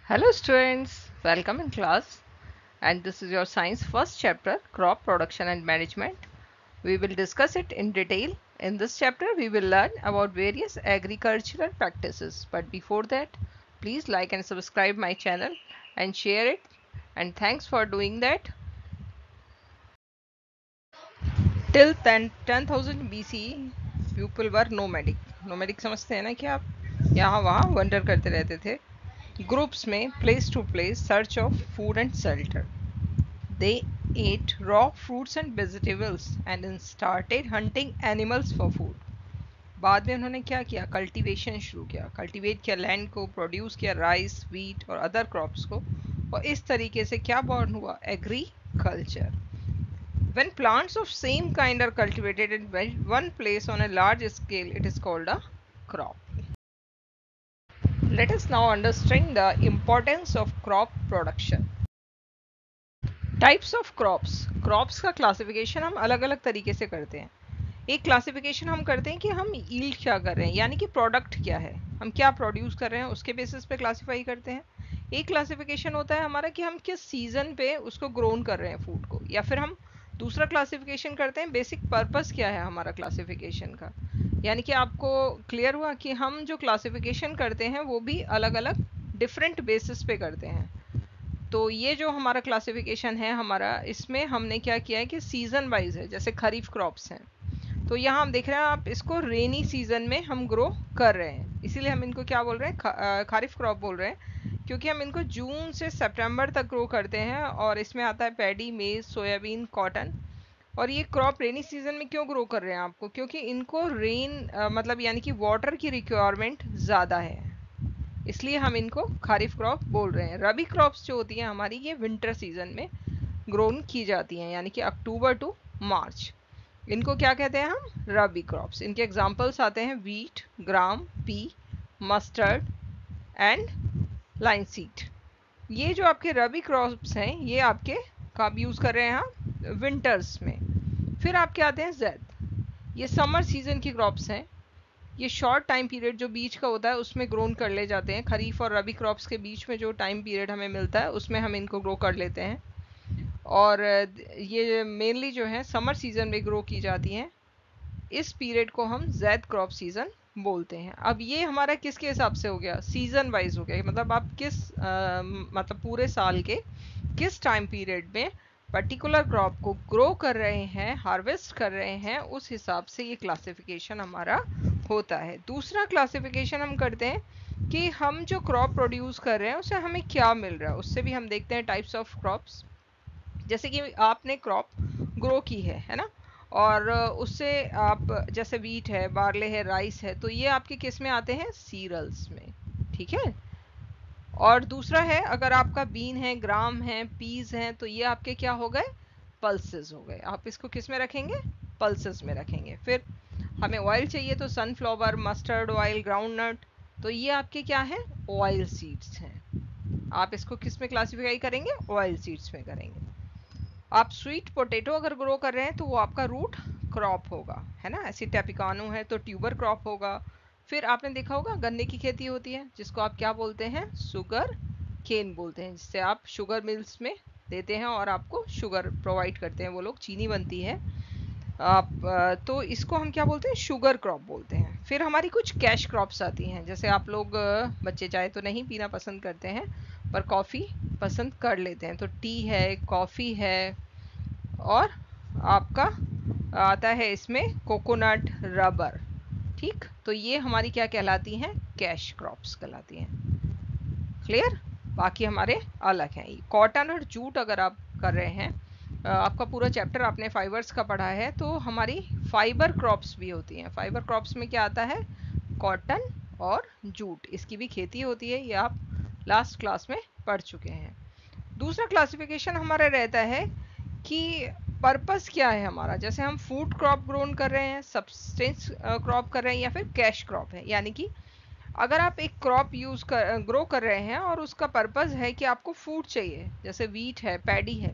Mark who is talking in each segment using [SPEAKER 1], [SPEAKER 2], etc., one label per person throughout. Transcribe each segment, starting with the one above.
[SPEAKER 1] Hello students, welcome in class, and this is your science first chapter, crop production and management. We will discuss it in detail. In this chapter we will learn about various agricultural practices, but before that please like and subscribe my channel and share it, and thanks for doing that. Till 10,000 BC people were nomadic. Nomadic समझते हैं ना कि आप यहाँ वहाँ wonder करते रहते थे ग्रुप्स में, place to place, search of food and shelter. They ate raw fruits and vegetables and then started hunting animals for food. बाद में उन्होंने क्या किया, कल्टीवेशन शुरू किया, कल्टीवेट किया लैंड को, प्रोड्यूस किया राइस, व्हीट और अदर क्रॉप्स को, और इस तरीके से क्या बॉर्न हुआ, agriculture. When plants of same kind are cultivated in one place on a large scale, it is called a crop. Let us now understand the importance of crop production. Types of crops. Crops का classification हम अलग अलग तरीके से करते हैं. एक classification हम करते हैं कि हम यील्ड क्या कर रहे हैं, यानी कि प्रोडक्ट क्या है, हम क्या प्रोड्यूस कर रहे हैं, उसके बेसिस पे क्लासिफाई करते हैं. एक क्लासिफिकेशन होता है हमारा कि हम किस सीजन पे उसको ग्रोन कर रहे हैं फूड को, या फिर हम दूसरा क्लासिफिकेशन करते हैं बेसिक पर्पस क्या है हमारा क्लासिफिकेशन का. यानी कि आपको क्लियर हुआ कि हम जो क्लासिफिकेशन करते हैं वो भी अलग अलग डिफरेंट बेसिस पे करते हैं. तो ये जो हमारा क्लासिफिकेशन है हमारा, इसमें हमने क्या किया है कि सीजन वाइज है. जैसे खरीफ क्रॉप्स हैं, तो यहाँ हम देख रहे हैं आप इसको रेनी सीजन में हम ग्रो कर रहे हैं, इसीलिए हम इनको क्या बोल रहे हैं, खरीफ क्रॉप बोल रहे हैं, क्योंकि हम इनको जून से सितंबर तक ग्रो करते हैं. और इसमें आता है पैडी, मेज, सोयाबीन, कॉटन. और ये क्रॉप रेनी सीजन में क्यों ग्रो कर रहे हैं आपको, क्योंकि इनको रेन मतलब यानी कि वाटर की रिक्वायरमेंट ज़्यादा है, इसलिए हम इनको खरीफ क्रॉप बोल रहे हैं. रबी क्रॉप्स जो होती हैं हमारी, ये विंटर सीजन में ग्रोन की जाती हैं, यानी कि अक्टूबर टू मार्च. इनको क्या कहते हैं हम, रबी क्रॉप्स. इनके एग्जांपल्स आते हैं wheat, gram, pea, mustard and linseed. ये जो आपके रबी क्रॉप्स हैं ये आपके कब यूज़ कर रहे हैं हम, विंटर्स में. फिर आपके आते हैं जैद. ये समर सीजन की क्रॉप्स हैं. ये शॉर्ट टाइम पीरियड जो बीच का होता है उसमें ग्रोन कर ले जाते हैं. खरीफ और रबी क्रॉप्स के बीच में जो टाइम पीरियड हमें मिलता है उसमें हम इनको ग्रो कर लेते हैं. और ये मेनली जो है समर सीजन में ग्रो की जाती हैं. इस पीरियड को हम जैद क्रॉप सीजन बोलते हैं. अब ये हमारा किसके हिसाब से हो गया, सीजन वाइज हो गया, मतलब आप किस मतलब पूरे साल के किस टाइम पीरियड में पर्टिकुलर क्रॉप को ग्रो कर रहे हैं, हार्वेस्ट कर रहे हैं, उस हिसाब से ये क्लासिफिकेशन हमारा होता है. दूसरा क्लासिफिकेशन हम करते हैं कि हम जो क्रॉप प्रोड्यूस कर रहे हैं उससे हमें क्या मिल रहा है, उससे भी हम देखते हैं टाइप्स ऑफ क्रॉप्स. जैसे कि आपने क्रॉप ग्रो की है ना, और उससे आप जैसे वीट है, बार्ले है, राइस है, तो ये आपके किस में आते हैं, सीरियल्स में. ठीक है. और दूसरा है अगर आपका बीन है, ग्राम है, पीज हैं, तो ये आपके क्या हो गए, पल्सेस हो गए. आप इसको किस में रखेंगे, पल्सेस में रखेंगे. फिर हमें ऑयल चाहिए तो सनफ्लावर, मस्टर्ड ऑयल, ग्राउंडनट, तो ये आपके क्या है, ऑयल सीड्स हैं. आप इसको किस में क्लासिफाई करेंगे, ऑयल सीड्स में करेंगे. आप स्वीट पोटैटो अगर ग्रो कर रहे हैं तो वो आपका रूट क्रॉप होगा, है ना. ऐसी टैपिकानो है तो ट्यूबर क्रॉप होगा. फिर आपने देखा होगा गन्ने की खेती होती है जिसको आप क्या बोलते हैं, शुगर केन बोलते हैं, जिससे आप शुगर मिल्स में देते हैं और आपको शुगर प्रोवाइड करते हैं वो लोग, चीनी बनती है. आप तो इसको हम क्या बोलते हैं, शुगर क्रॉप बोलते हैं. फिर हमारी कुछ कैश क्रॉप्स आती हैं. जैसे आप लोग बच्चे चाहे तो नहीं पीना पसंद करते हैं पर कॉफ़ी पसंद कर लेते हैं, तो टी है, कॉफ़ी है, और आपका आता है इसमें कोकोनट, रबर. ठीक, तो ये हमारी क्या कहलाती हैं, कैश क्रॉप्स कहलाती हैं. क्लियर. बाकी हमारे अलग हैं. कॉटन और जूट अगर आप कर रहे हैं, आपका पूरा चैप्टर आपने फाइबर्स का पढ़ा है, तो हमारी फाइबर क्रॉप्स भी होती हैं. फाइबर क्रॉप्स में क्या आता है, कॉटन और जूट, इसकी भी खेती होती है, ये आप लास्ट क्लास में पढ़ चुके हैं. दूसरा क्लासिफिकेशन हमारा रहता है कि पर्पस क्या है हमारा. जैसे हम फूड क्रॉप ग्रोन कर रहे हैं, सब्सटेंस क्रॉप कर रहे हैं, या फिर कैश क्रॉप है. यानी कि अगर आप एक क्रॉप ग्रो कर रहे हैं और उसका पर्पस है कि आपको फूड चाहिए, जैसे वीट है, पैडी है,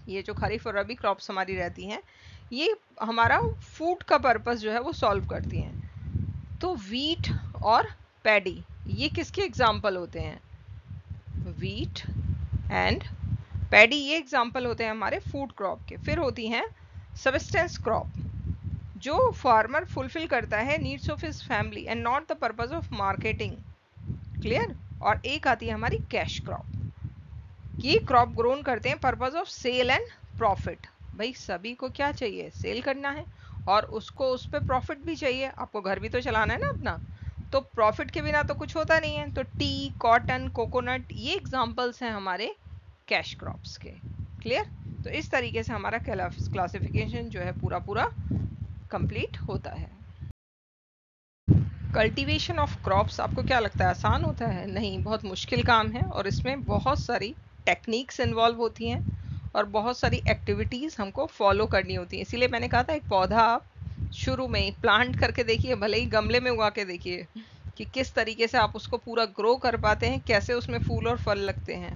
[SPEAKER 1] ये जो खरीफ और रबी क्रॉप्स हमारी रहती हैं, ये हमारा फूड का पर्पस जो है वो सॉल्व करती हैं. तो वीट और पैडी ये किसके एग्जाम्पल होते हैं, व्हीट एंड पैडी, ये एग्जाम्पल होते हैं हमारे फूड क्रॉप के। फिर होती हैं सब्सिस्टेंस क्रॉप, जो फार्मर फुलफिल करता है needs of his family and not the purpose of marketing. Clear? और एक आती है हमारी कैश क्रॉप, ये क्रॉप ग्रोन करते हैं purpose of sale and profit. भाई सभी को क्या चाहिए? सेल करना है और उसको उस पर प्रॉफिट भी चाहिए, आपको घर भी तो चलाना है ना अपना, तो प्रॉफिट के बिना तो कुछ होता नहीं है। तो टी, कॉटन, कोकोनट, ये एग्जांपल्स हैं हमारे कैश क्रॉप्स के। क्लियर? तो इस तरीके से हमारा क्लासिफिकेशन जो है पूरा पूरा कंप्लीट होता है। कल्टीवेशन ऑफ क्रॉप्स आपको क्या लगता है आसान होता है? नहीं, बहुत मुश्किल काम है और इसमें बहुत सारी टेक्निक्स इन्वॉल्व होती हैं और बहुत सारी एक्टिविटीज़ हमको फॉलो करनी होती है। इसीलिए मैंने कहा था एक पौधा आप शुरू में ही प्लांट करके देखिए, भले ही गमले में उगा के देखिए कि किस तरीके से आप उसको पूरा ग्रो कर पाते हैं, कैसे उसमें फूल और फल लगते हैं।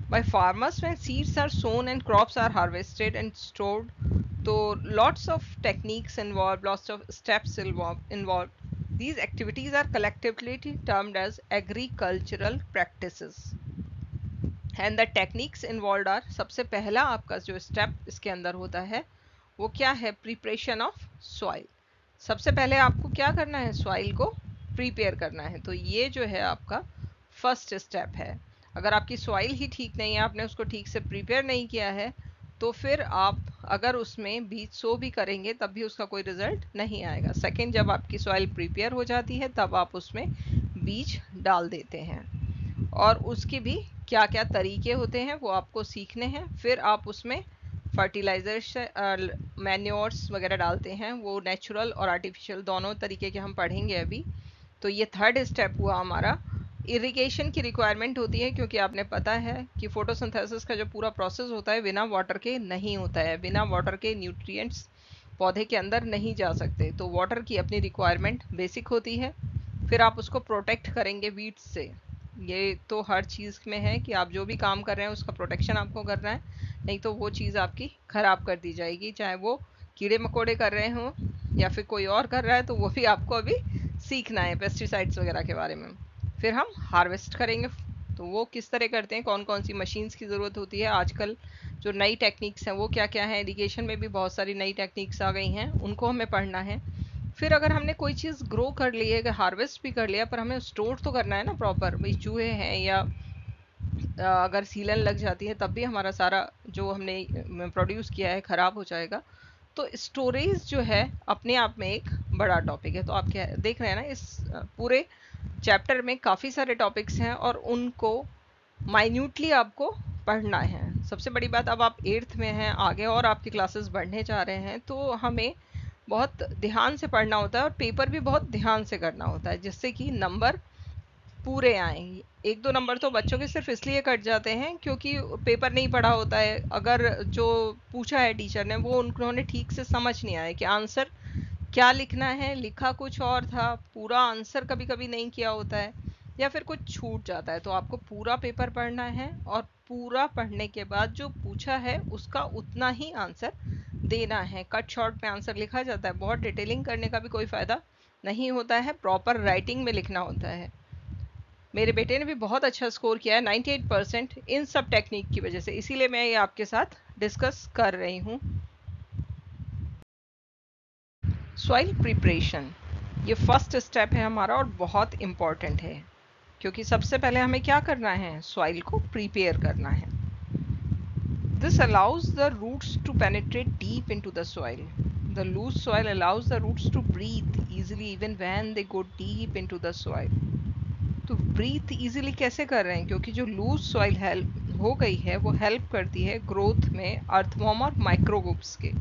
[SPEAKER 1] By farmers, when seeds are sown and crops are harvested and stored, so lots of techniques involved, lots of steps involved. These activities are collectively termed as agricultural practices. And the techniques involved are, सबसे पहला आपका जो step इसके अंदर होता है वो क्या है? Preparation of soil. सबसे पहले आपको क्या करना है? सॉइल को प्रिपेयर करना है। तो ये जो है आपका फर्स्ट स्टेप है। अगर आपकी सॉइल ही ठीक नहीं है, आपने उसको ठीक से प्रिपेयर नहीं किया है, तो फिर आप अगर उसमें बीज सो भी करेंगे तब भी उसका कोई रिजल्ट नहीं आएगा। सेकंड, जब आपकी सॉइल प्रिपेयर हो जाती है तब आप उसमें बीज डाल देते हैं और उसके भी क्या क्या तरीके होते हैं वो आपको सीखने हैं। फिर आप उसमें फर्टिलाइजर्स, मैन्योर्स वगैरह डालते हैं, वो नेचुरल और आर्टिफिशियल दोनों तरीके के हम पढ़ेंगे अभी। तो ये थर्ड स्टेप हुआ हमारा। इरिगेशन की रिक्वायरमेंट होती है क्योंकि आपने पता है कि फोटोसिंथेसिस का जो पूरा प्रोसेस होता है बिना वाटर के नहीं होता है, बिना वाटर के न्यूट्रिएंट्स पौधे के अंदर नहीं जा सकते। तो वाटर की अपनी रिक्वायरमेंट बेसिक होती है। फिर आप उसको प्रोटेक्ट करेंगे वीड्स से, ये तो हर चीज़ में है कि आप जो भी काम कर रहे हैं उसका प्रोटेक्शन आपको करना है, नहीं तो वो चीज़ आपकी ख़राब कर दी जाएगी। चाहे वो कीड़े मकोड़े कर रहे हों या फिर कोई और कर रहा है, तो वो भी आपको अभी सीखना है पेस्टिसाइड्स वगैरह के बारे में। फिर हम हार्वेस्ट करेंगे, तो वो किस तरह करते हैं, कौन कौन सी मशीन्स की ज़रूरत होती है, आजकल जो नई टेक्निक्स हैं वो क्या क्या हैं। एजुकेशन में भी बहुत सारी नई टेक्निक्स आ गई हैं, उनको हमें पढ़ना है। फिर अगर हमने कोई चीज़ ग्रो कर ली है, हार्वेस्ट भी कर लिया, पर हमें स्टोर तो करना है ना प्रॉपर। भाई चूहे हैं या अगर सीलन लग जाती है तब भी हमारा सारा जो हमने प्रोड्यूस किया है ख़राब हो जाएगा। तो स्टोरेज जो है अपने आप में एक बड़ा टॉपिक है। तो आप क्या देख रहे हैं ना, इस पूरे चैप्टर में काफ़ी सारे टॉपिक्स हैं और उनको माइन्यूटली आपको पढ़ना है। सबसे बड़ी बात, अब आप 8th में हैं, आगे और आपकी क्लासेस बढ़ने जा रहे हैं, तो हमें बहुत ध्यान से पढ़ना होता है और पेपर भी बहुत ध्यान से करना होता है, जिससे कि नंबर पूरे आए। 1-2 नंबर तो बच्चों के सिर्फ इसलिए कट जाते हैं क्योंकि पेपर नहीं पढ़ा होता है। अगर जो पूछा है टीचर ने वो उन्होंने ठीक से समझ नहीं आया कि आंसर क्या लिखना है, लिखा कुछ और था, पूरा आंसर कभी कभी नहीं किया होता है या फिर कुछ छूट जाता है। तो आपको पूरा पेपर पढ़ना है और पूरा पढ़ने के बाद जो पूछा है उसका उतना ही आंसर देना है। कट शॉर्ट में आंसर लिखा जाता है, बहुत डिटेलिंग करने का भी कोई फ़ायदा नहीं होता है, प्रॉपर राइटिंग में लिखना होता है। मेरे बेटे ने भी बहुत अच्छा स्कोर किया है, 98% इन सब टेक्निक की वजह से, इसीलिए मैं ये आपके साथ डिस्कस कर रही हूँ। सॉइल प्रिपरेशन ये फर्स्ट स्टेप है हमारा और बहुत इम्पॉर्टेंट है, क्योंकि सबसे पहले हमें क्या करना है? सॉइल को प्रिपेयर करना है। This allows the roots to penetrate deep into the soil. The loose soil allows the roots to breathe easily even when they go deep into the soil. तो ब्रीथ इजीली कैसे कर रहे हैं? क्योंकि जो लूज सॉइल हेल्प हो गई है वो हेल्प करती है ग्रोथ में अर्थवॉर्म और माइक्रोब्स के,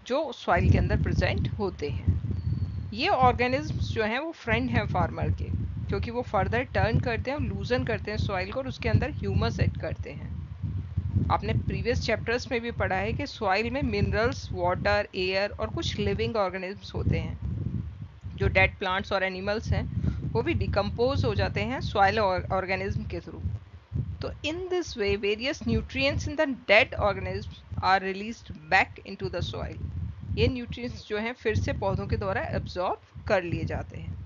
[SPEAKER 1] जो सॉइल के अंदर प्रेजेंट होते हैं। ये ऑर्गेनिज्म्स जो हैं वो फ्रेंड हैं फार्मर के, क्योंकि वो फर्दर टर्न करते हैं और लूजन करते हैं सॉइल को और उसके अंदर ह्यूमस ऐड करते हैं। आपने प्रीवियस चैप्टर्स में भी पढ़ा है कि सॉइल में मिनरल्स, वाटर, एयर और कुछ लिविंग ऑर्गेनिज्म्स होते हैं। जो डेड प्लांट्स और एनिमल्स हैं वो भी डिकम्पोज हो जाते हैं सॉइल ऑर्गेनिज्म के थ्रू। तो in this way various nutrients in the dead organism are released back into the soil. ये न्यूट्रिएंट्स जो हैं फिर से पौधों के द्वारा एब्जॉर्ब कर लिए जाते हैं।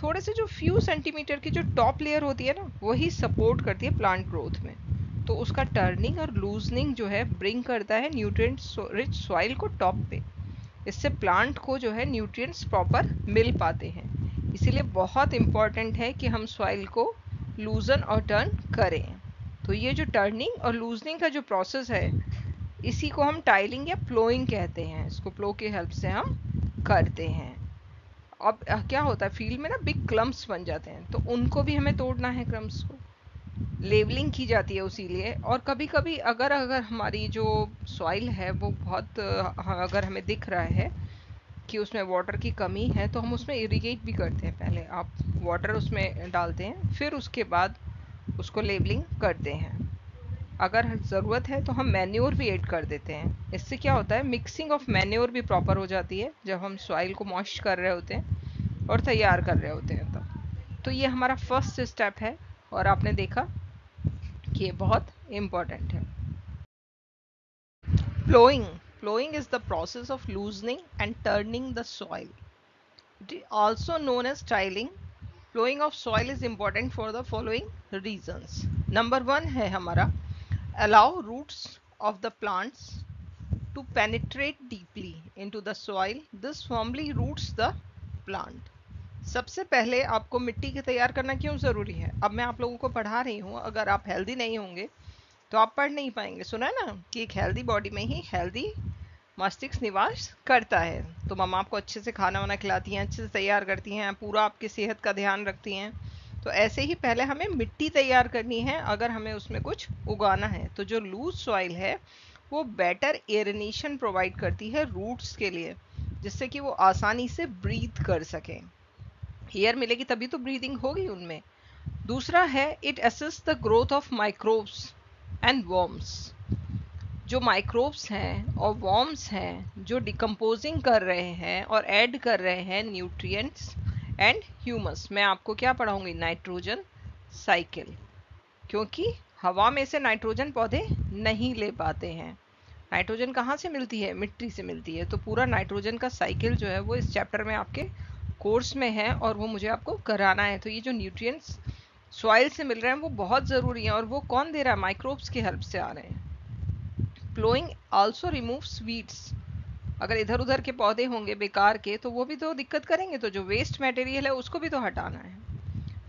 [SPEAKER 1] थोड़े से जो फ्यू सेंटीमीटर की जो टॉप लेयर होती है ना, वही सपोर्ट करती है प्लांट ग्रोथ में। तो उसका टर्निंग और लूजनिंग जो है ब्रिंग करता है न्यूट्रिएंट रिच सॉइल को टॉप पे। इससे प्लांट को जो है न्यूट्रिएंट्स प्रॉपर मिल पाते हैं। इसीलिए बहुत इम्पॉर्टेंट है कि हम सॉइल को लूजन और टर्न करें। तो ये जो टर्निंग और लूजनिंग का जो प्रोसेस है, इसी को हम टाइलिंग या प्लोइंग कहते हैं। इसको प्लो की हेल्प से हम करते हैं। अब क्या होता है, फील्ड में ना बिग क्लम्प्स बन जाते हैं, तो उनको भी हमें तोड़ना है, क्लम्प्स को लेवलिंग की जाती है उसी लिए। और कभी कभी अगर अगर हमारी जो सॉइल है वो बहुत अगर हमें दिख रहा है कि उसमें वाटर की कमी है, तो हम उसमें इरिगेट भी करते हैं। पहले आप वाटर उसमें डालते हैं, फिर उसके बाद उसको लेवलिंग करते हैं। अगर ज़रूरत है तो हम मैन्योर भी ऐड कर देते हैं। इससे क्या होता है, मिक्सिंग ऑफ मैन्योर भी प्रॉपर हो जाती है जब हम सॉइल को मॉइस्ट कर रहे होते हैं और तैयार कर रहे होते हैं तब। तो ये हमारा फर्स्ट स्टेप है और आपने देखा कि ये बहुत इम्पॉर्टेंट है। Plowing is the process of loosening and turning the soil. It is also known as tiling. Plowing of soil is important for the following reasons. Number 1 है हमारा allow roots of the plants to penetrate deeply into the soil. This firmly roots the plant. सबसे पहले आपको मिट्टी के तैयार करना क्यों ज़रूरी है? अब मैं आप लोगों को पढ़ा रही हूँ, अगर आप हेल्दी नहीं होंगे तो आप पढ़ नहीं पाएंगे। सुना है ना कि एक हेल्दी बॉडी में ही हेल्दी मस्तिष्क निवास करता है। तो मम्मा आपको अच्छे से खाना वाना खिलाती हैं, अच्छे से तैयार करती हैं, पूरा आपकी सेहत का ध्यान रखती हैं। तो ऐसे ही पहले हमें मिट्टी तैयार करनी है अगर हमें उसमें कुछ उगाना है। तो जो लूज सॉइल है वो बेटर एरेनेशन प्रोवाइड करती है रूट्स के लिए, जिससे कि वो आसानी से ब्रीथ कर सकें। एयर मिलेगी तभी तो ब्रीदिंग होगी उनमें। दूसरा है it assist the growth of microbes and worms. जो माइक्रोब्स हैं और वर्म्स हैं जो डिकम्पोजिंग कर रहे हैं और ऐड कर रहे हैं न्यूट्रिएंट्स एंड ह्यूमस। मैं आपको क्या पढ़ाऊंगी, नाइट्रोजन साइकिल, क्योंकि हवा में से नाइट्रोजन पौधे नहीं ले पाते हैं। नाइट्रोजन कहाँ से मिलती है, मिट्टी से मिलती है। तो पूरा नाइट्रोजन का साइकिल जो है वो इस चैप्टर में आपके कोर्स में है और वो मुझे आपको कराना है। तो ये जो न्यूट्रिएंट्स सॉइल से मिल रहे हैं वो बहुत ज़रूरी है, और वो कौन दे रहा है, माइक्रोब्स की हेल्प से आ रहे हैं। Ploughing also removes weeds. अगर इधर उधर के पौधे होंगे बेकार के तो वो भी तो दिक्कत करेंगे, तो जो वेस्ट मटेरियल है उसको भी तो हटाना है।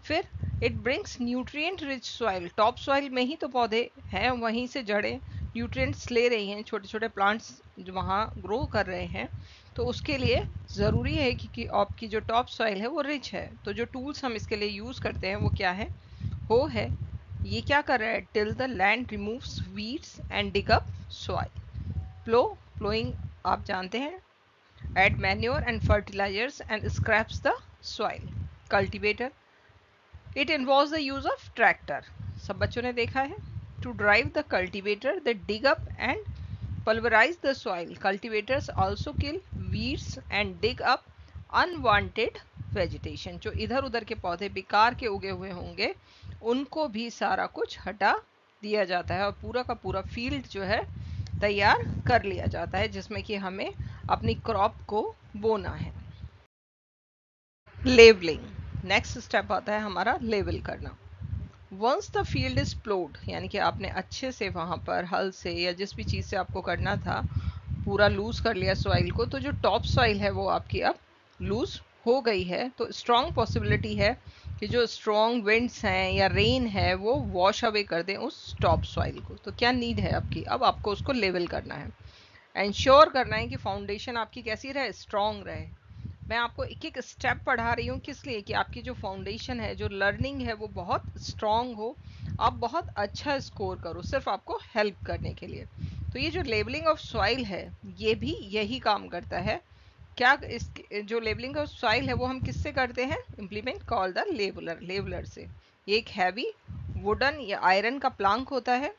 [SPEAKER 1] फिर it brings nutrient rich soil. Top soil में ही तो पौधे हैं, वहीं से जड़ें न्यूट्रिएंट्स ले रही हैं, छोटे छोटे प्लांट्स जो वहाँ ग्रो कर रहे हैं। तो उसके लिए ज़रूरी है कि आपकी जो टॉप सॉइल है वो रिच है। तो जो टूल्स हम इसके लिए यूज़ करते हैं वो क्या है, हो है ये क्या कर रहा है, till the land removes weeds and dig up soil. Ploughing आप जानते हैं, add manure and fertilizers and scraps the soil. Cultivator, it involves the use of tractor. सब बच्चों ने देखा है, to drive the cultivator the dig up and pulverize the soil. Cultivators also kill weeds and dig up unwanted vegetation. जो इधर उधर के पौधे बेकार के उगे हुए होंगे उनको भी सारा कुछ हटा दिया जाता है और पूरा का पूरा फील्ड जो है तैयार कर लिया जाता है, जिसमें कि हमें अपनी क्रॉप को बोना है। लेवलिंग, नेक्स्ट स्टेप आता है हमारा लेवल करना। Once the field is ploughed, यानी कि आपने अच्छे से वहाँ पर हल से या जिस भी चीज़ से आपको करना था पूरा लूज कर लिया सॉइल को, तो जो टॉप सॉइल है वो आपकी अब लूज हो गई है। तो स्ट्रॉन्ग पॉसिबिलिटी है कि जो स्ट्रॉन्ग विंड्स हैं या रेन है वो वॉश अवे कर दें उस टॉप सॉइल को। तो क्या नीड है आपकी, अब आपको उसको लेवल करना है, एंश्योर करना है कि फाउंडेशन आपकी कैसी रहे, स्ट्रॉन्ग रहे। मैं आपको एक एक स्टेप पढ़ा रही हूँ, किस लिए कि आपकी जो फाउंडेशन है, जो लर्निंग है वो बहुत स्ट्रॉन्ग हो, आप बहुत अच्छा स्कोर करो, सिर्फ आपको हेल्प करने के लिए। तो ये जो लेवलिंग ऑफ सॉइल है ये भी यही काम करता है। क्या इस जो लेवलिंग ऑफ सॉइल है वो हम किससे करते हैं, implement call the leveller, leveller से। ये एक हैवी वुडन या आयरन का प्लांक होता है।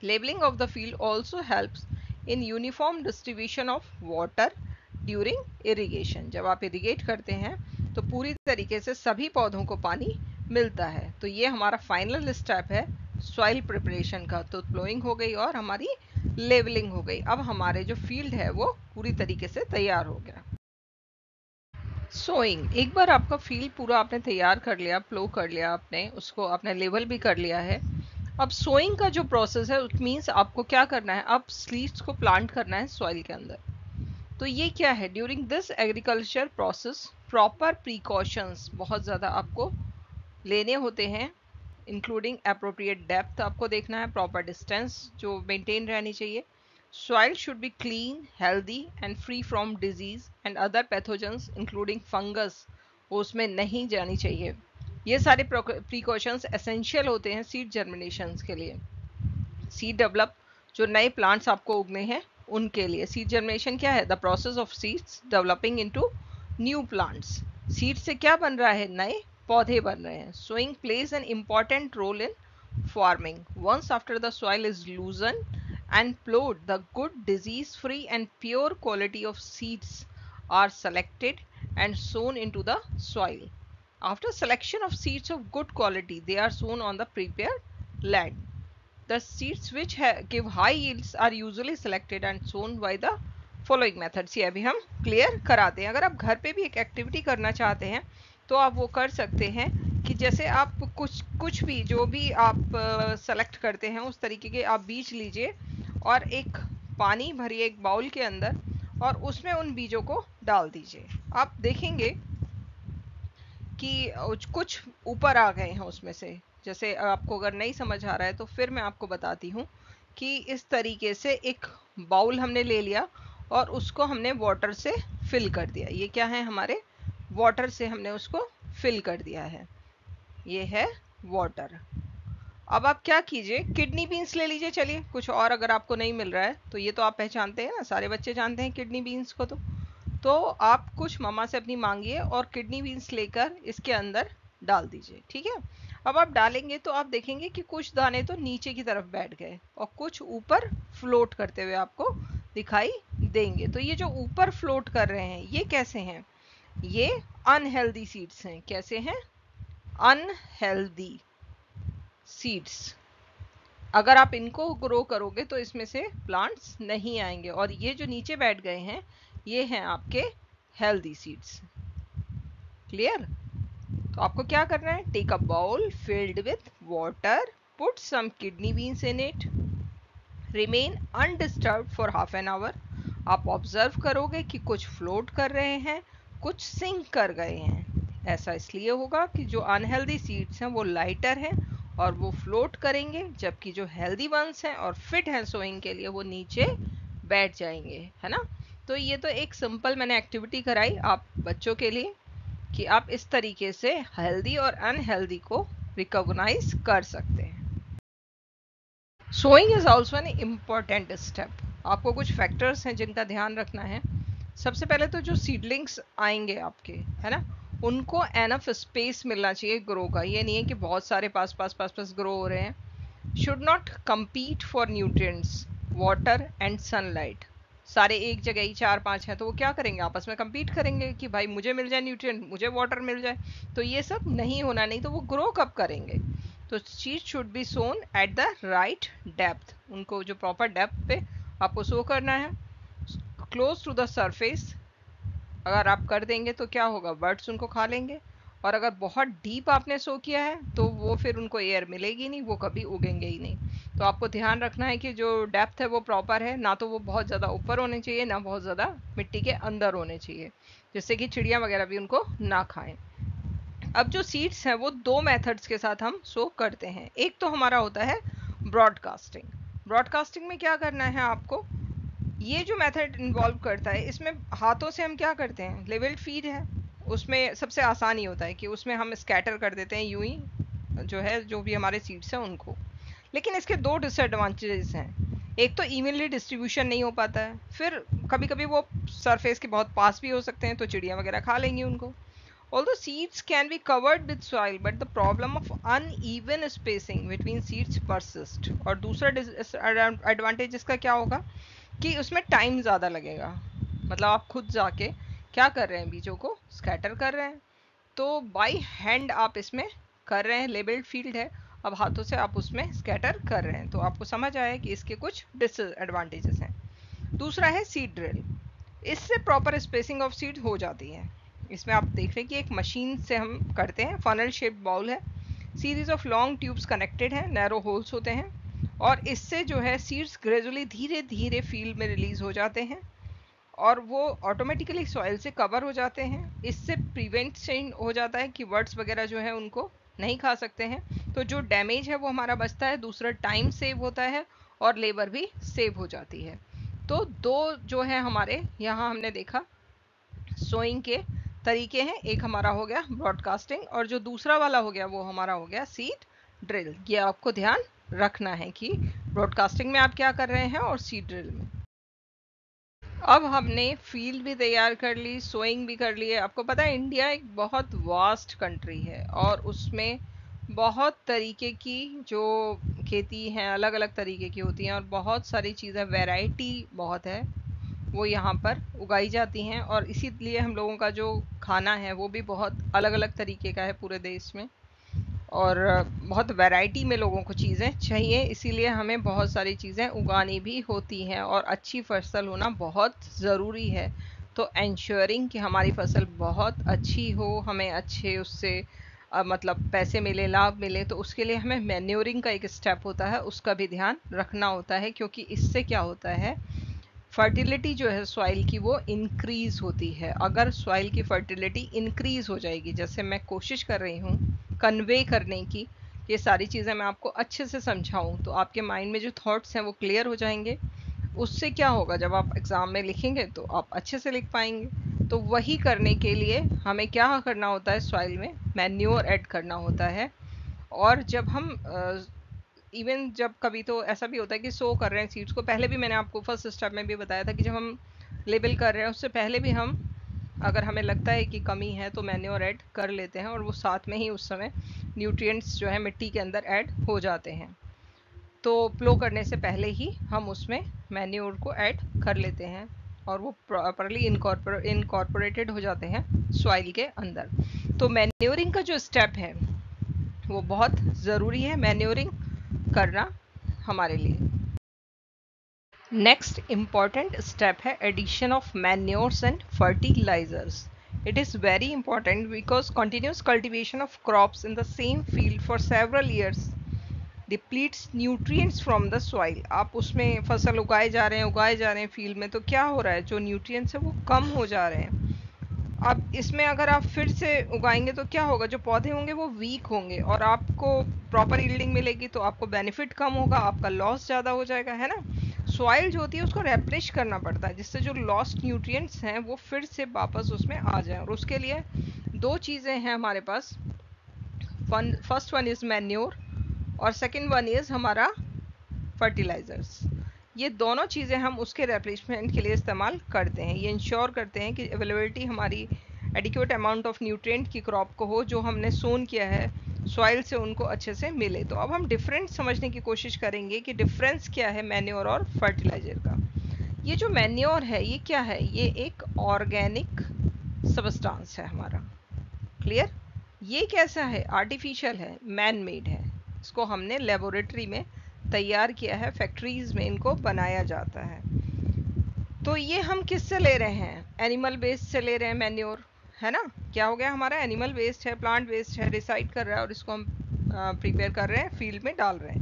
[SPEAKER 1] Levelling of the field also helps in uniform distribution of water during irrigation. जब आप इरिगेट करते हैं तो पूरी तरीके से सभी पौधों को पानी मिलता है। तो ये हमारा फाइनल स्टेप है सॉइल प्रिपरेशन का। तो प्लोइंग हो गई और हमारी लेवलिंग हो गई। अब हमारे जो फील्ड है वो पूरी तरीके से तैयार हो गया। सोइंग, एक बार आपका फील्ड पूरा आपने तैयार कर लिया, प्लो कर लिया, आपने उसको आपने लेवल भी कर लिया है। अब सोइंग का जो प्रोसेस है इट मीन्स आपको क्या करना है, अब सीड्स को प्लांट करना है सॉइल के अंदर। तो ये क्या है, during this agriculture process proper precautions बहुत ज़्यादा आपको लेने होते हैं, इंक्लूडिंग अप्रोप्रिएट डेप्थ आपको देखना है, प्रॉपर डिस्टेंस जो मेंटेन रहनी चाहिए। Soil should be clean, healthy and free from disease and other pathogens including fungus, उसमें नहीं जानी चाहिए। ये सारे प्रिकॉशंस एसेंशियल होते हैं सीड जर्मिनेशन के लिए। सीड डेवलप, जो नए प्लांट्स आपको उगने हैं उनके लिए। सीड जर्मिनेशन क्या है, the process of seeds developing into new plants. Seed से क्या बन रहा है, नए पौधे बन रहे हैं। Sowing plays an important role in farming. Once after the soil is loosened and plowed, the good disease-free and pure quality of seeds are selected and sown into the soil. After selection of seeds of good quality, they are sown on the prepared land. The seeds which give high yields are usually selected and sown by the following methods. ये अभी हम clear कराते हैं। अगर आप घर पे भी एक एक्टिविटी करना चाहते हैं तो आप वो कर सकते हैं कि जैसे आप कुछ भी जो भी आप सेलेक्ट करते हैं उस तरीके के आप बीज लीजिए और एक पानी भरिए एक बाउल के अंदर और उसमें उन बीजों को डाल दीजिए। आप देखेंगे कि कुछ ऊपर आ गए हैं उसमें से। जैसे आपको अगर नहीं समझ आ रहा है तो फिर मैं आपको बताती हूँ कि इस तरीके से एक बाउल हमने ले लिया और उसको हमने वाटर से फिल कर दिया। ये क्या है, हमारे वाटर से हमने उसको फिल कर दिया है। ये है वाटर। अब आप क्या कीजिए, किडनी बीन्स ले लीजिए। चलिए, कुछ और अगर आपको नहीं मिल रहा है तो ये तो आप पहचानते हैं ना, सारे बच्चे जानते हैं किडनी बीन्स को। तो आप कुछ मम्मा से अपनी मांगिए और किडनी बीन्स लेकर इसके अंदर डाल दीजिए। ठीक है, अब आप डालेंगे तो आप देखेंगे कि कुछ दाने तो नीचे की तरफ बैठ गए और कुछ ऊपर फ्लोट करते हुए आपको दिखाई देंगे। तो ये जो ऊपर फ्लोट कर रहे हैं ये कैसे हैं, ये अनहेल्दी सीड्स हैं। कैसे हैं, अनहेल्दी सीड्स। अगर आप इनको ग्रो करोगे तो इसमें से प्लांट्स नहीं आएंगे। और ये जो नीचे बैठ गए हैं ये हैं आपके हेल्दी सीड्स। क्लियर? तो आपको क्या करना है, take a bowl filled with water, put some kidney beans in it, remain undisturbed for half an hour. आप ऑब्जर्व करोगे कि कुछ फ्लोट कर रहे हैं, कुछ सिंक कर गए हैं। ऐसा इसलिए होगा कि जो अनहेल्दी सीड्स हैं वो लाइटर हैं और वो फ्लोट करेंगे, जबकि जो हेल्दी वंस हैं और फिट हैं सोइंग के लिए वो नीचे बैठ जाएंगे, है ना। तो ये तो एक सिंपल मैंने एक्टिविटी कराई आप बच्चों के लिए कि आप इस तरीके से हेल्दी और अनहेल्दी को रिकॉग्नाइज कर सकते हैं। Sowing is also an important step. आपको कुछ फैक्टर्स हैं जिनका ध्यान रखना है। सबसे पहले तो जो सीडलिंग्स आएंगे आपके, है ना, उनको एनफ स्पेस मिलना चाहिए ग्रो का। ये नहीं है कि बहुत सारे पास पास ग्रो हो रहे हैं। Should not compete for nutrients, water and sunlight. सारे एक जगह ही 4-5 हैं तो वो क्या करेंगे, आपस में compete करेंगे कि भाई मुझे मिल जाए न्यूट्रिएंट, मुझे वाटर मिल जाए। तो ये सब नहीं होना, नहीं तो वो ग्रो कब करेंगे। तो seed should be sown at the right depth. उनको जो प्रॉपर डेप्थ पे आपको सो करना है, क्लोज टू द सरफेस। अगर आप कर देंगे तो क्या होगा, बर्ड्स उनको खा लेंगे। और अगर बहुत डीप आपने सो किया है तो वो फिर उनको एयर मिलेगी नहीं, वो कभी उगेंगे ही नहीं। तो आपको ध्यान रखना है कि जो डेप्थ है वो प्रॉपर है, ना तो वो बहुत ज़्यादा ऊपर होने चाहिए ना बहुत ज़्यादा मिट्टी के अंदर होने चाहिए, जिससे कि चिड़िया वगैरह भी उनको ना खाएं। अब जो सीड्स हैं वो दो मेथड्स के साथ हम सो करते हैं। एक तो हमारा होता है ब्रॉडकास्टिंग। ब्रॉडकास्टिंग में क्या करना है आपको, ये जो मेथड इन्वॉल्व करता है इसमें हाथों से हम क्या करते हैं, लेवल्ड फीड है, उसमें सबसे आसान ही होता है कि उसमें हम स्कैटर कर देते हैं यूं ही, जो है जो भी हमारे सीड्स हैं उनको। लेकिन इसके दो डिसएडवांटेजेस हैं। एक तो इवनली डिस्ट्रीब्यूशन नहीं हो पाता है, फिर कभी कभी वो सरफेस के बहुत पास भी हो सकते हैं तो चिड़िया वगैरह खा लेंगी उनको। Although seeds can be covered with soil, but the problem of uneven spacing between seeds persist. और दूसरा एडवांटेज इसका क्या होगा कि उसमें टाइम ज़्यादा लगेगा। मतलब आप खुद जाके क्या कर रहे हैं, बीजों को स्कैटर कर रहे हैं, तो बाई हैंड आप इसमें कर रहे हैं, लेबल्ड फील्ड है, अब हाथों से आप उसमें स्कैटर कर रहे हैं। तो आपको समझ आया कि इसके कुछ डिसएडवांटेजेस हैं। दूसरा है सीड ड्रिल। इससे प्रॉपर स्पेसिंग ऑफ सीड हो जाती है। इसमें आप देख रहे हैं कि एक मशीन से हम करते हैं। फनल शेप्ड बाउल है, series of long tubes connected हैं, नैरो होल्स होते हैं, और इससे जो है सीड्स ग्रेजुअली धीरे धीरे फील्ड में रिलीज हो जाते हैं और वो ऑटोमेटिकली सॉइल से कवर हो जाते हैं। इससे प्रिवेंशन हो जाता है कि वर्ड्स वगैरह जो है उनको नहीं खा सकते हैं। तो जो डैमेज है वो हमारा बचता है, दूसरा टाइम सेव होता है और लेबर भी सेव हो जाती है। तो दो जो है हमारे यहाँ हमने देखा सोइंग के तरीके हैं। एक हमारा हो गया ब्रॉडकास्टिंग और जो दूसरा वाला हो गया वो हमारा हो गया सीड ड्रिल। ये आपको ध्यान रखना है कि ब्रॉडकास्टिंग में आप क्या कर रहे हैं और सीड ड्रिल में। अब हमने फील्ड भी तैयार कर ली, सोइंग भी कर ली है। आपको पता है इंडिया एक बहुत वास्ट कंट्री है और उसमें बहुत तरीके की जो खेती हैं अलग अलग तरीके की होती हैं और बहुत सारी चीज़ें, वैरायटी बहुत है वो यहाँ पर उगाई जाती हैं और इसीलिए हम लोगों का जो खाना है वो भी बहुत अलग अलग तरीके का है पूरे देश में और बहुत वैरायटी में लोगों को चीज़ें चाहिए, इसीलिए हमें बहुत सारी चीज़ें उगानी भी होती हैं और अच्छी फसल होना बहुत ज़रूरी है। तो एंश्योरिंग कि हमारी फसल बहुत अच्छी हो, हमें अच्छे उससे मतलब पैसे मिले, लाभ मिले, तो उसके लिए हमें मैन्योरिंग का एक स्टेप होता है, उसका भी ध्यान रखना होता है क्योंकि इससे क्या होता है, फर्टिलिटी जो है सॉइल की वो इंक्रीज होती है। अगर सॉइल की फर्टिलिटी इंक्रीज हो जाएगी, जैसे मैं कोशिश कर रही हूँ कन्वे करने की, ये सारी चीज़ें मैं आपको अच्छे से समझाऊं तो आपके माइंड में जो थॉट्स हैं वो क्लियर हो जाएंगे। उससे क्या होगा, जब आप एग्ज़ाम में लिखेंगे तो आप अच्छे से लिख पाएंगे। तो वही करने के लिए हमें क्या करना होता है, सॉइल में मैन्योर ऐड करना होता है। और जब हम इवन जब कभी तो ऐसा भी होता है कि सो कर रहे हैं सीड्स को, पहले भी मैंने आपको फर्स्ट स्टेप में भी बताया था कि जब हम लेबल कर रहे हैं उससे पहले भी हम अगर हमें लगता है कि कमी है तो मैन्योर ऐड कर लेते हैं और वो साथ में ही उस समय न्यूट्रिएंट्स जो है मिट्टी के अंदर ऐड हो जाते हैं। तो प्लो करने से पहले ही हम उसमें मैन्योर को ऐड कर लेते हैं और वो प्रॉपरली इनकॉर्पोरेटेड हो जाते हैं सॉइल के अंदर। तो मैन्योरिंग का जो स्टेप है वो बहुत ज़रूरी है, मैन्योरिंग करना हमारे लिए। नेक्स्ट इम्पॉर्टेंट स्टेप है addition of manures and fertilizers. It is very important because continuous cultivation of crops in the same field for several years depletes nutrients from the soil. आप उसमें फसल उगाए जा रहे हैं फील्ड में, तो क्या हो रहा है, जो न्यूट्रिएंट्स है वो कम हो जा रहे हैं। अब इसमें अगर आप फिर से उगाएंगे तो क्या होगा, जो पौधे होंगे वो वीक होंगे और आपको प्रॉपर यील्डिंग मिलेगी तो आपको बेनिफिट कम होगा, आपका लॉस ज़्यादा हो जाएगा, है ना। सॉइल जो होती है उसको रेप्लिश करना पड़ता है जिससे जो लॉस्ट न्यूट्रिएंट्स हैं वो फिर से वापस उसमें आ जाए। और उसके लिए दो चीज़ें हैं हमारे पास, फर्स्ट वन इज़ मैन्योर और सेकेंड वन इज़ हमारा फर्टिलाइजर्स। ये दोनों चीज़ें हम उसके रेप्लिशमेंट के लिए इस्तेमाल करते हैं। ये इंश्योर करते हैं कि अवेलेबिलिटी हमारी एडिक्वेट अमाउंट ऑफ न्यूट्रिएंट की क्रॉप को हो, जो हमने सोन किया है सॉइल से उनको अच्छे से मिले। तो अब हम डिफरेंस समझने की कोशिश करेंगे कि डिफरेंस क्या है मैन्योर और फर्टिलाइजर का। ये जो मैन्योर है ये क्या है, ये एक ऑर्गेनिक सबस्टांस है हमारा, क्लियर। ये कैसा है, आर्टिफिशियल है, मैन मेड है। इसको हमने लेबोरेटरी में तैयार किया है, फैक्ट्रीज में इनको बनाया जाता है। तो ये हम किससे ले रहे हैं, एनिमल वेस्ट से ले रहे हैं मैन्योर, है ना। क्या हो गया, हमारा एनिमल वेस्ट है, प्लांट वेस्ट है, रिसाइड कर रहा है और इसको हम प्रिपेयर कर रहे हैं, फील्ड में डाल रहे हैं।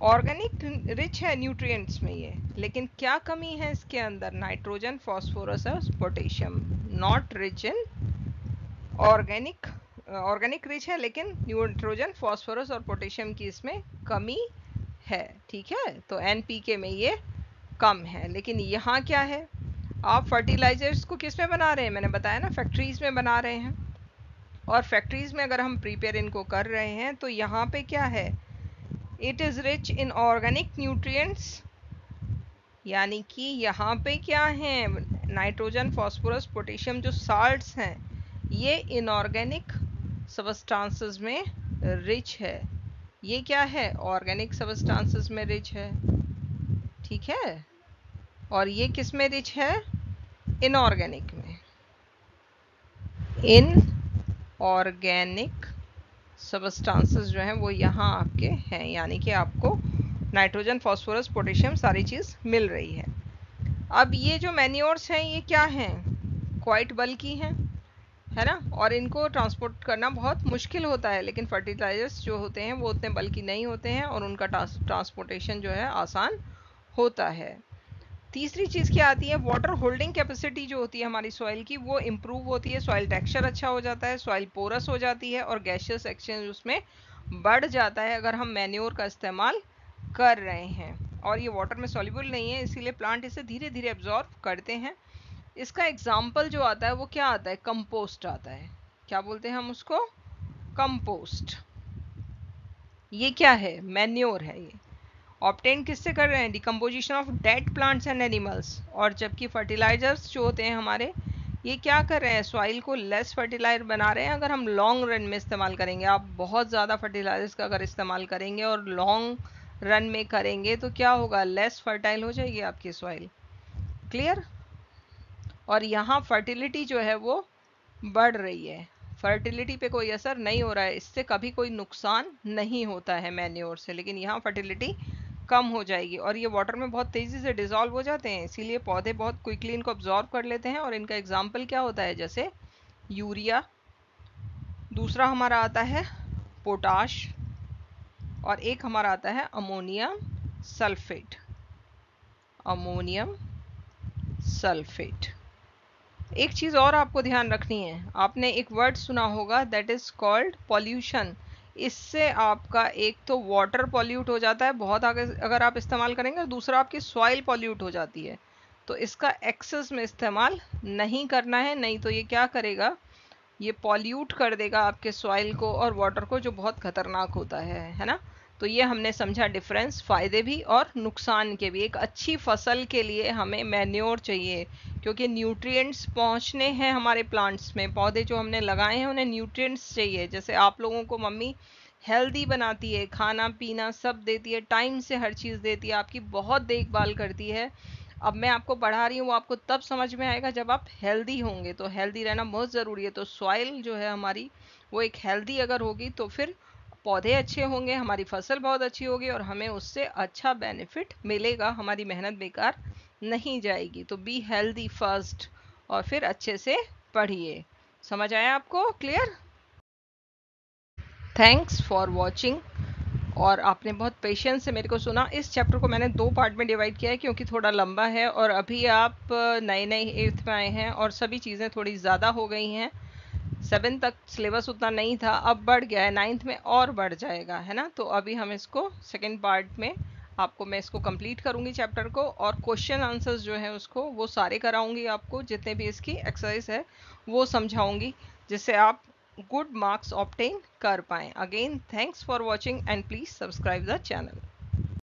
[SPEAKER 1] ऑर्गेनिक रिच है न्यूट्रिएंट्स में ये, लेकिन क्या कमी है इसके अंदर, नाइट्रोजन, फॉस्फोरस और potassium. Not rich in organic, organic rich है लेकिन नाइट्रोजन, फॉस्फोरस और पोटेशियम की इसमें कमी है, ठीक है। तो एनपीके में ये कम है। लेकिन यहाँ क्या है, आप फर्टिलाइजर्स को किस में बना रहे हैं, मैंने बताया ना, फैक्ट्रीज में बना रहे हैं। और फैक्ट्रीज में अगर हम प्रिपेयर इनको कर रहे हैं तो यहाँ पे क्या है, it is rich in organic nutrients, यानी कि यहाँ पे क्या है, नाइट्रोजन, फॉस्फोरस, पोटेशियम जो साल्ट्स हैं ये इनऑर्गेनिक सबस्टांसेस में रिच है। ये क्या है, ऑर्गेनिक सबस्टांसेस में रिच है, ठीक है। और ये किस में रिच है, इनऑर्गेनिक में। इनऑर्गेनिक सबस्टांसेस जो हैं वो यहाँ आपके हैं, यानी कि आपको नाइट्रोजन, फॉस्फोरस, पोटेशियम सारी चीज़ मिल रही है। अब ये जो मैन्योर्स हैं ये क्या हैं, क्वाइट बल्की हैं, है ना, और इनको ट्रांसपोर्ट करना बहुत मुश्किल होता है, लेकिन फर्टिलाइजर्स जो होते हैं वो उतने बल्कि नहीं होते हैं और उनका ट्रांसपोर्टेशन जो है आसान होता है। तीसरी चीज़ क्या आती है, वाटर होल्डिंग कैपेसिटी जो होती है हमारी सॉइल की वो इम्प्रूव होती है, सॉइल टेक्सचर अच्छा हो जाता है, सॉइल पोरस हो जाती है और गैशियस एक्सचेंज उसमें बढ़ जाता है अगर हम मैन्योर का इस्तेमाल कर रहे हैं। और ये वाटर में सॉल्युबल नहीं है, इसीलिए प्लांट इसे धीरे धीरे एब्जॉर्ब करते हैं। इसका एग्जाम्पल जो आता है वो क्या आता है, कंपोस्ट आता है। क्या बोलते हैं हम उसको, कंपोस्ट। ये क्या है, मैन्योर है। ये ऑब्टेन किससे कर रहे हैं, decomposition of dead plants and animals. और जबकि फर्टिलाइजर्स जो होते हैं हमारे, ये क्या कर रहे हैं, सॉइल को लेस फर्टिलाइजर बना रहे हैं। अगर हम लॉन्ग रन में इस्तेमाल करेंगे, आप बहुत ज़्यादा फर्टिलाइजर्स का अगर इस्तेमाल करेंगे और लॉन्ग रन में करेंगे तो क्या होगा, लेस फर्टाइल हो जाएगी आपकी सॉइल। क्लियर। और यहाँ फर्टिलिटी जो है वो बढ़ रही है, फर्टिलिटी पे कोई असर नहीं हो रहा है, इससे कभी कोई नुकसान नहीं होता है मैन्योर से, लेकिन यहाँ फर्टिलिटी कम हो जाएगी। और ये वाटर में बहुत तेज़ी से डिसॉल्व हो जाते हैं, इसीलिए पौधे बहुत क्विकली इनको अब्जॉर्ब कर लेते हैं। और इनका एग्जाम्पल क्या होता है, जैसे यूरिया, दूसरा हमारा आता है पोटाश, और एक हमारा आता है अमोनियम सल्फेट। Ammonium sulphate. एक चीज़ और आपको ध्यान रखनी है, आपने एक वर्ड सुना होगा दैट इज़ कॉल्ड पॉल्यूशन। इससे आपका एक तो वाटर पॉल्यूट हो जाता है बहुत आगे अगर आप इस्तेमाल करेंगे, और दूसरा आपकी सॉइल पॉल्यूट हो जाती है। तो इसका एक्सेस में इस्तेमाल नहीं करना है, नहीं तो ये क्या करेगा, ये पॉल्यूट कर देगा आपके सॉइल को और वाटर को, जो बहुत खतरनाक होता है ना। तो ये हमने समझा डिफरेंस, फायदे भी और नुकसान के भी। एक अच्छी फसल के लिए हमें मैन्योर चाहिए, क्योंकि न्यूट्रिएंट्स पहुंचने हैं हमारे प्लांट्स में, पौधे जो हमने लगाए हैं उन्हें न्यूट्रिएंट्स चाहिए। जैसे आप लोगों को मम्मी हेल्दी बनाती है, खाना पीना सब देती है, टाइम से हर चीज़ देती है, आपकी बहुत देखभाल करती है। अब मैं आपको पढ़ा रही हूँ, वो आपको तब समझ में आएगा जब आप हेल्दी होंगे, तो हेल्दी रहना बहुत ज़रूरी है। तो सॉइल जो है हमारी वो एक हेल्दी अगर होगी तो फिर पौधे अच्छे होंगे, हमारी फसल बहुत अच्छी होगी और हमें उससे अच्छा बेनिफिट मिलेगा, हमारी मेहनत बेकार नहीं जाएगी। तो बी हेल्दी फर्स्ट और फिर अच्छे से पढ़िए। समझ आया आपको, क्लियर। Thanks for watching. और आपने बहुत पेशेंस से मेरे को सुना। इस चैप्टर को मैंने 2 पार्ट में डिवाइड किया है क्योंकि थोड़ा लंबा है, और अभी आप नए नए 8th में आए हैं और सभी चीज़ें थोड़ी ज़्यादा हो गई हैं। 7th तक सिलेबस उतना नहीं था, अब बढ़ गया है, 9th में और बढ़ जाएगा, है ना। तो अभी हम इसको सेकेंड पार्ट में आपको मैं इसको कंप्लीट करूंगी चैप्टर को, और क्वेश्चन आंसर्स जो है उसको वो सारे कराऊंगी आपको, जितने भी इसकी एक्सरसाइज है वो समझाऊंगी, जिससे आप good marks obtain कर पाएं। Again, thanks for watching and please subscribe the channel.